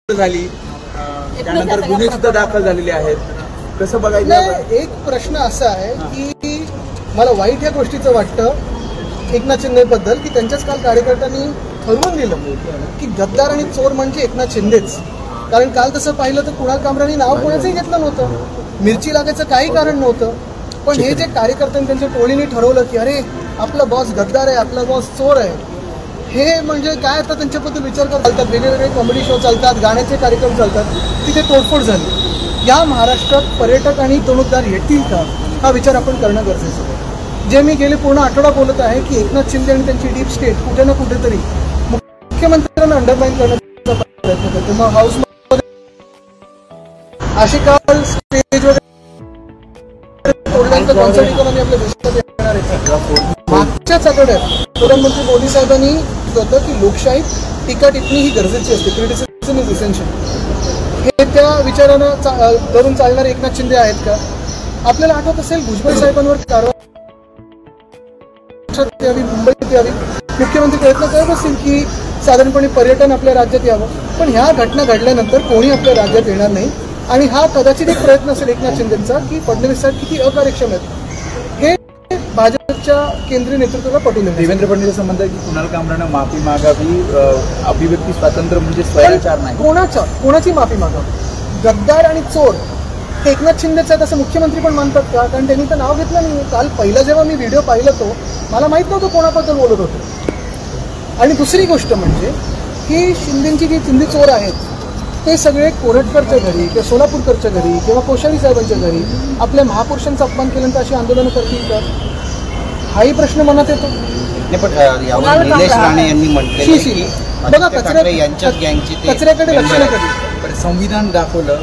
झाली, त्यानंतर गुन्हे सुद्धा दाखल झालेले आहेत. कसं बघायचं? एक प्रश्न असा आहे की मला वाईट ह्या गोष्टीचं वाटतं एकनाथ शिंदेबद्दल की त्यांच्याच काल कार्यकर्त्यांनी ठरवून दिलं की गद्दार आणि चोर म्हणजे एकनाथ शिंदेच. कारण काल तसं पाहिलं तर कुणाल कामरांनी नाव कोणाचंही घेतलं नव्हतं, मिरची लागायचं काही कारण नव्हतं. पण हे जे कार्यकर्त्यांनी त्यांच्या टोळीने ठरवलं की अरे आपला बॉस गद्दार आहे, आपला बॉस चोर आहे, हे म्हणजे काय आता त्यांच्याबद्दल विचार करत चालतात. वेगवेगळे कॉमेडी शो चालतात, गाण्याचे कार्यक्रम चालतात, तिथे तोडफोड झाली. या महाराष्ट्रात पर्यटक आणि तोडदार येतील का हा विचार आपण करणं गरजेचं आहे. जे मी गेले पूर्ण आठवडा बोलत आहे की एकनाथ शिंदे आणि त्यांची डीप स्टेट कुठे ना कुठेतरी मुख्यमंत्र्यांना अंडरमाइन करण्याचा प्रयत्न करते. मग हाऊस अशी काल स्टेजवर तोडल्यानंतर कॉन्सर्ट इकॉनॉमी आपल्या देशात येणार आहे. मागच्याच आठवड्यात प्रधानमंत्री मोदी साहेबांनी होतं की लोकशाहीत टीका टिप्पणी ही गरजेची असते, क्रिटिसिझम इज इसेन्शियल. हे त्या विचारानं धरून चालणारे एकनाथ शिंदे आहेत का? आपल्याला आठवत असेल भुजबळ साहेबांवर कारवाई यावी, मुंबईत यावी, मुख्यमंत्री प्रयत्न करत असतील की साधारणपणे पर्यटन आपल्या राज्यात यावं. पण ह्या घटना घडल्यानंतर कोणी आपल्या राज्यात येणार नाही. आणि हा कदाचित एक प्रयत्न असेल एकनाथ शिंदेचा की फडणवीस साहेब किती अकार्यक्षम आहेत हे भाजपच्या केंद्रीय नेतृत्वाला पटवून देईल. देवेंद्र फडणवीस म्हणतात की कुणाल कामरानं माफी मागावी, अभिव्यक्ती स्वातंत्र्य म्हणजे स्वैराचार नाही. कोणाची माफी मागावी? गद्दार आणि चोर हे एकनाथ शिंदेच आहेत असं मुख्यमंत्री पण मानतात का? कारण त्यांनी तर नाव घेतलं नाही. काल पहिला जेव्हा मी व्हिडिओ पाहिला तो मला माहीत नव्हतं कोणाबद्दल बोलत होते. आणि दुसरी गोष्ट म्हणजे की शिंदेची जी चिंदी चोर आहेत ते सगळे कोरटकरच्या घरी किंवा सोलापूरकरच्या घरी किंवा कोश्यारी साहेबांच्या घरी आपल्या महापुरुषांचा अपमान केल्यानंतर अशी आंदोलनं करतील का? हाही प्रश्न मनात येतो. निलेश राणे यांनी म्हटले बघा कचऱ्याकडे लक्ष नाही कधी. संविधान दाखवलं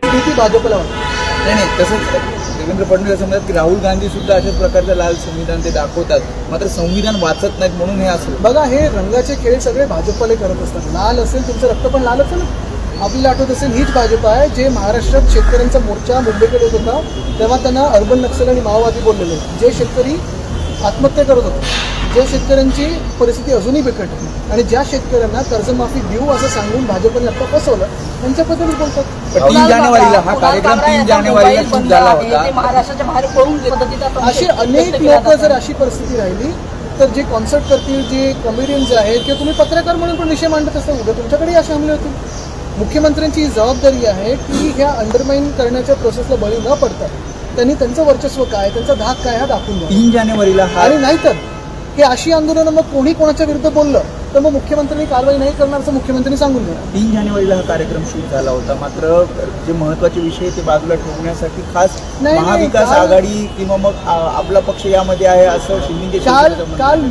भीती भाजपला वाटते. नाही तसंच देवेंद्र फडणवीस असं म्हणतात की राहुल गांधी सुद्धा अशाच प्रकारचं लाल संविधान ते दाखवतात, मात्र संविधान वाचत नाहीत म्हणून हे असं. बघा हे रंगाचे खेळ सगळे भाजपवाले करत असतात. लाल असेल तुमचं रक्त पण लाल असेल. आपल्याला आठवत असेल हीच भाजप आहे जे महाराष्ट्रात शेतकऱ्यांचा मोर्चा मुंबईकडे येत होता तेव्हा त्यांना अर्बन नक्षल आणि माओवादी बोललेले. जे शेतकरी आत्महत्या करत होते, ज्या शेतकऱ्यांची परिस्थिती अजूनही बिकट आहे आणि ज्या शेतकऱ्यांना कर्जमाफी देऊ असं सांगून भाजपने आता फसवलं त्यांच्याबद्दल बोलतात. 3 जानेवारीला हा कार्यक्रम 3 जानेवारीला सुरू झाला होता. महाराष्ट्राच्या बाहेर पळून अशी अनेक लोक जर अशी परिस्थिती राहिली तर जे कॉन्सर्ट करतील, जे कॉमेडियन्स आहेत किंवा तुम्ही पत्रकार म्हणून पण विषय मांडत असता उद्या तुमच्याकडे असे हमले होतील. मुख्यमंत्र्यांची जबाबदारी आहे की ह्या अंडरमाइन करण्याच्या प्रोसेसला बळी न पडता त्यांनी त्यांचं वर्चस्व काय, त्यांचा धाक काय हा दाखवून द्या. 3 जानेवारीला आणि नाहीतर हे अशी आंदोलनं मग कोणी कोणाच्या विरुद्ध बोललं तर मग मुख्यमंत्र्यांनी कारवाई नाही करणार असं मुख्यमंत्र्यांनी सांगून दिलं. 3 जानेवारीला हा कार्यक्रम सुरू झाला होता, मात्र जे महत्वाचे विषय ते बाजूला ठेवण्यासाठी खास महाविकास आघाडी किंवा मग आपला पक्ष यामध्ये आहे असं शिंदे काल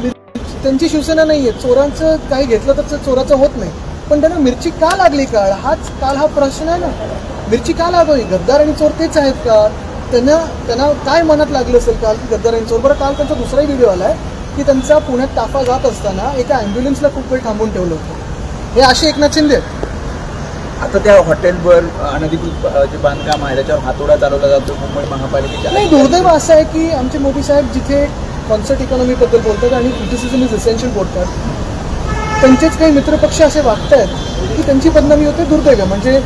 त्यांची शिवसेना नाहीये. चोरांचं काही घेतलं तर चोराचं होत नाही, पण त्यांना मिरची का लागली काल हा प्रश्न आहे ना. मिरची का लागली? गद्दार आणि चोर तेच आहेत का? त्यांना काय मनात लागलं असेल काल की गद्दार आणि चोर? बरं काल त्यांचा दुसराही व्हिडिओ आलाय की त्यांचा पुण्यात ताफा जात असताना एका ॲम्ब्युलन्सला खूप वेळ थांबून ठेवलं होतं. हे असे एकनाथ शिंदे. आता त्या हॉटेलवर अनधिकृत जे बांधकाम आहे त्याच्यावर हातोडा चालवला जातो मुंबई महापालिकेच्या. नाही, दुर्दैव असं आहे की आमचे मोदी साहेब जिथे कॉन्सर्ट इकॉनॉमीबद्दल बोलतात आणि क्रिटिसिझम इज इसेन्शियल बोलतात, त्यांचेच काही मित्रपक्ष असे वागत आहेत की त्यांची बदनामी होते. दुर्दैव म्हणजे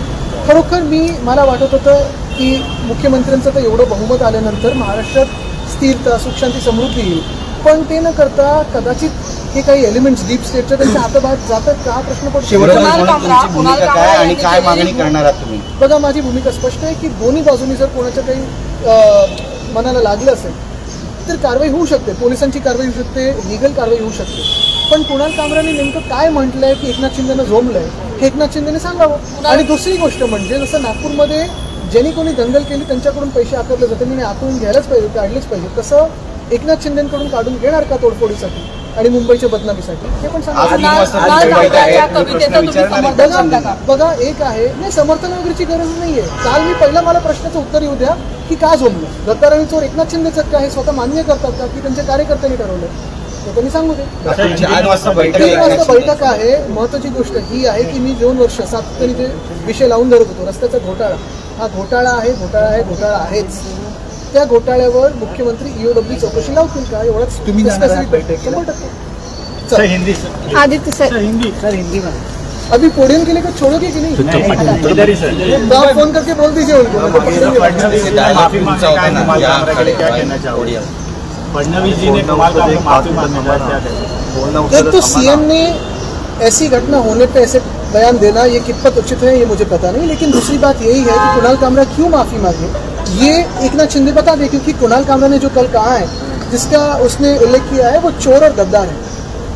खरोखर मला वाटत होतं की मुख्यमंत्र्यांचं तर एवढं बहुमत आल्यानंतर महाराष्ट्रात स्थिरता, सुखशांती, समृद्धी येईल. पण ते न करता कदाचित हे काही एलिमेंट्स डीप स्टेटच्या त्यांच्या हाताबाहेर जातात का हा प्रश्न पडतो. आणि काय मागणी करणार आहात तुम्ही? बघा माझी भूमिका स्पष्ट आहे की दोन्ही बाजूंनी जर कोणाच्या काही मनाला लागलं असेल तर कारवाई होऊ शकते, पोलिसांची कारवाई होऊ शकते, लिगल कारवाई होऊ शकते. पण कुणाल कामरांनी नेमकं काय म्हटलंय की एकनाथ शिंदेनं झोंबलंय हे एकनाथ शिंदेने सांगावं. आणि दुसरी गोष्ट म्हणजे जसं नागपूरमध्ये ज्यांनी कोणी दंगल केली त्यांच्याकडून पैसे आकारले जाते, मी आकरून घ्यायलाच पाहिजे, काढलेच पाहिजे, तसं एकनाथ शिंदेकडून काढून घेणार का तोडफोडीसाठी आणि मुंबईच्या बदनामीसाठी? हे पण सांगा. बघा एक आहे नाही, समर्थन वगैरेची गरज नाहीये. काल मी पहिला मला प्रश्नाचं उत्तर येऊ द्या की का झोंबलं गद्दार आणि चोर एकनाथ शिंदेच का हे स्वतः मान्य करतात का की त्यांच्या कार्यकर्त्यांनी ठरवलं ते त्यांनी सांगू दे. 3 वाजता बैठक आहे. महत्वाची गोष्ट ही आहे की मी 2 वर्ष सातत्याने जे विषय लावून धरत होतो रस्त्याचा घोटाळा, हा घोटाळा आहेच. त्या घोटाळ्यावर मुख्यमंत्री ईओडब्ल्यू चौकशी लावतील का एवढंच तुम्ही 100%. आदित्य सर हिंदी अभी पोडियम के लिए कुछ छोड़ोगे कि नहीं? इधर ही सर। तो आप फोन करके बोल दीजिए उनको, मैं तो पकड़ूंगी। माफी मांगने का कमाल कामरा क्या कहना चाहोगे? फडणवीस जी ने कमाल कामरा माफी मांगने एक तो सीएम ने ऐसी घटना होने पे ऐसे बयान देना ये कितना उचित है ये मुझे पता नहीं, लेकिन दूसरी बात यही है कि कुणाल कामरा क्यों माफी मांगे ये एकनाथ शिंदे बता दे, क्योंकि कुणाल कामरा ने जो कल कहा है, जिसका उसने उल्लेख किया है, वो चोर और गद्दार है।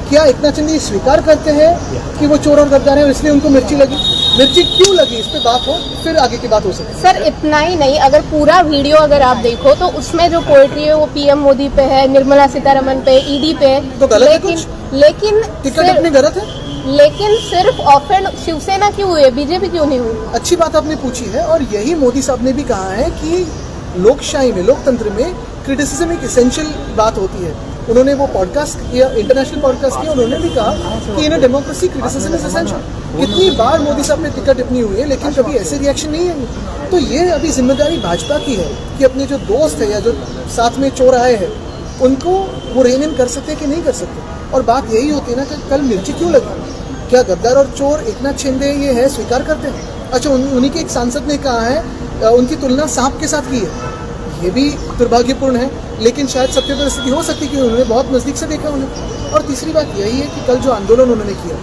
क्या एकनाथ शिंदे स्वीकार करते हैं कि वो चोर और गद्दार है और इसलिए उनको मिर्ची लगी? मिर्ची क्यों लगी इस पे बात हो, फिर आगे की बात हो सकती है। सर इतना ही नहीं, अगर पूरा वीडियो अगर आप देखो तो उसमें जो पोएट्री है वो पीएम मोदी पे है, निर्मला सीतारमन पे, ईडी पे, तो गलत है लेकिन टिकट अपनी गलत है, लेकिन सिर्फ ऑफेंड शिवसेना क्यों हुई है, बीजेपी क्यों नहीं हुई? अच्छी बात आपने पूछी है, और यही मोदी साहब ने भी कहा है कि लोकशाही में, लोकतंत्र में क्रिटिसिज्म एक एसेंशियल बात होती है। उन्होंने वो पॉडकास्ट किया, इंटरनेशनल पॉडकास्ट किया, उन्होंने भी कहा कि in democracy criticism is essential. कितनी बार मोदी साहब ने टिकट टिप्पणी हुई है, लेकिन कभी ऐसे रिएक्शन नहीं है। तो ये अभी जिम्मेदारी भाजपा की है कि अपने जो दोस्त है या जो साथ में चोर आए हैं उनको वो रेन इन कर सकते हैं कि नहीं कर सकते। और बात यही होती है ना कि कल मिर्ची क्यों लगी? क्या गद्दार और चोर एकनाथ शिंदे ये है स्वीकार करते हैं? अच्छा, उन्हीं के एक सांसद ने कहा है, उनकी तुलना सांप के साथ की है, ये भी दुर्भाग्यपूर्ण है, लेकिन शायद सत्य परिस्थिति हो सकती है कि उन्होंने बहुत नज़दीक से देखा उन्हें। और तीसरी बात यही है कि कल जो आंदोलन उन्होंने किया,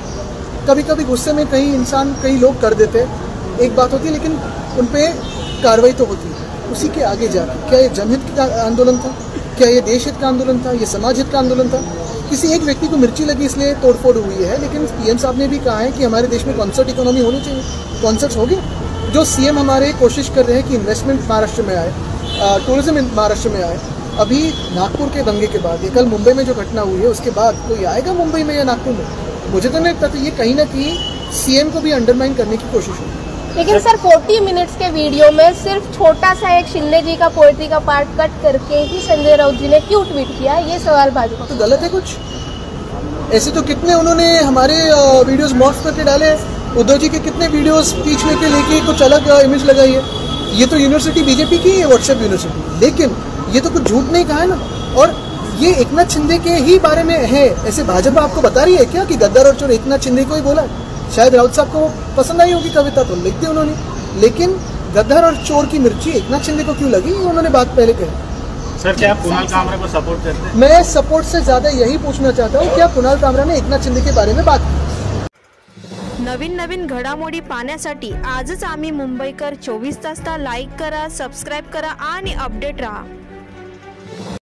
कभी कभी गुस्से में कई लोग कर देते हैं, एक बात होती है, लेकिन उन पर कार्रवाई तो होती है उसी के आगे जाकर। क्या ये जनहित का आंदोलन था? क्या ये देश हित का आंदोलन था? ये समाज हित का आंदोलन था? किसी एक व्यक्ति को मिर्ची लगी इसलिए तोड़फोड़ हुई है, लेकिन पीएम साहब ने भी कहा है कि हमारे देश में कॉन्सर्ट इकोनॉमी होनी चाहिए। कॉन्सर्ट्स होगी। जो सीएम हमारे कोशिश कर रहे हैं कि इन्वेस्टमेंट महाराष्ट्र में आए, टूरिज्म महाराष्ट्र में आए। अभी नागपुर के दंगे के बाद, ये कल मुंबई में जो घटना हुई है उसके बाद कोई आएगा मुंबई में या नागपुर में? मुझे तो नहीं लगता। तो ये कहीं ना कहीं सीएम को भी अंडरमाइन करने की कोशिश होगी। लेकिन सर 40 मिनट्स के वीडियो में सिर्फ छोटा सा एक शिंदे जी का पोएट्री का पार्ट कट करके ही संजय राउत जी ने क्यों ट्वीट किया, ये सवाल भाजपा। तो गलत है कुछ? ऐसे तो कितने उन्होंने हमारे वीडियोस मॉर्फ करके डाले। उद्धव जी के कितने वीडियोस बीच में के लेके कुछ अलग इमेज लगाई है। ये तो यूनिवर्सिटी बीजेपी की है, व्हाट्सएप यूनिवर्सिटी, लेकिन ये तो कुछ झूठ नहीं कहा है ना। और ये एकनाथ शिंदे के ही बारे में है। ऐसे भाजपा आपको बता रही है क्या कि गद्दार और चोर एकनाथ शिंदे को ही बोला? शायद राउत साहब को पसंद आई होगी कविता, तो लिख दी उन्होंने, लेकिन गद्दार और चोर की मिर्ची एकनाथ शिंदे को क्यों लगी उन्होंने बात पहले कही। सर क्या आप कुणाल कामरा को सपोर्ट करते हैं? मैं सपोर्ट से ज्यादा यही पूछना चाहता हूँ, क्या कुणाल कामरा ने एकनाथ शिंदे के बारे में बात की? नवीन घडामोडी पाहण्यासाठी आजच आम्ही मुंबईकर 24 तासला लाईक करा, सबस्क्राईब करा आणि अपडेट रहा।